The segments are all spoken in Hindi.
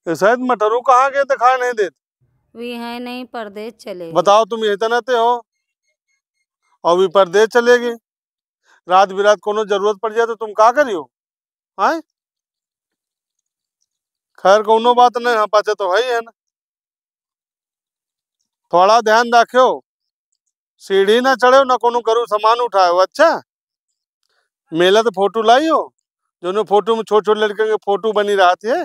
शायद मटरू कहाँ गए दिखाई नहीं देते। वे है नहीं, परदेश चले। बताओ तुम यही तनाते हो और भी परदेश चले गए। रात बिरात कोनो जरूरत पड़ जाए तो तुम का करियो? हाँ खैर कोनो बात नहीं, हाँ पाचे तो है ही है ना। थोड़ा ध्यान रखियो, सीढ़ी ना चढ़े ना कोनो करू सामान उठाओ। अच्छा मेला तो फोटो लाई हो, जो फोटो में छोटे छोटे लड़के के फोटो बनी रहती है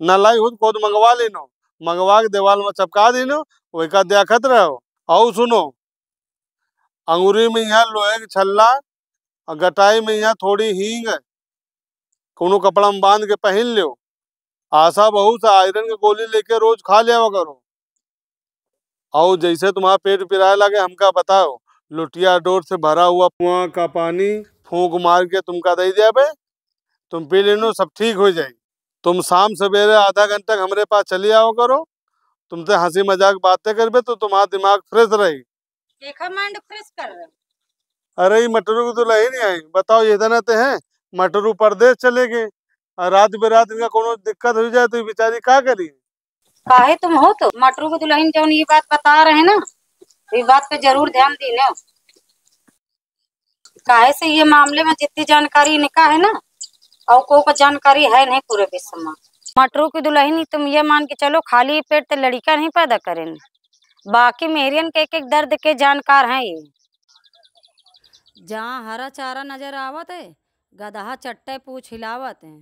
ना, लाई हो खुद मंगवा लेनो, मंगवा के दीवार में चपका देनो, वही का देखत रहो। आओ सुनो, अंगूरी में यहाँ लोहे की छल्ला और गटाई में यहाँ थोड़ी हींग, कोनो कपड़ा में बांध के पहन लियो। आशा बहुत सा आयरन की गोली लेके रोज खा लिया करो। और जैसे तुम्हारा पेट पिराए लगे हमका बताओ, लुटिया डोर से भरा हुआ कुआं का पानी फूंक मार के तुमका दे दिया बे, तुम पी लेनो, सब ठीक हो जाए। तुम शाम सवेरे आधा घंटा हमारे पास चली आओ करो, तुमसे हंसी मजाक बातें करबे तो तुम्हारा दिमाग फ्रेश रही। देखा माइंड फ्रेश कर रहे। अरे ये मटरू की तो लही नहीं आई। बताओ ये दनाते हैं मटरू परदेश चले गए और रात बेरात इनका कोनो दिक्कत हो जाए तो ये बेचारी क्या करी? काहे तुम हो तो मटरू की दुल्हन जौन ये बात बता रहे हैं ना, ये बात पे जरूर ध्यान दी ना। काहे से ये मामले में जितनी जानकारी इनका है ना, और को जानकारी है नहीं पूरे विश्व में। मटरू की दुल्हन तुम ये मान के चलो खाली पेट तो लड़का नहीं पैदा करेंगे, बाकी मेरियन के एक दर्द के जानकार हैं ये। जहाँ हरा चारा नजर आवत है, गदहा चट्टे पूछ हिलावत है,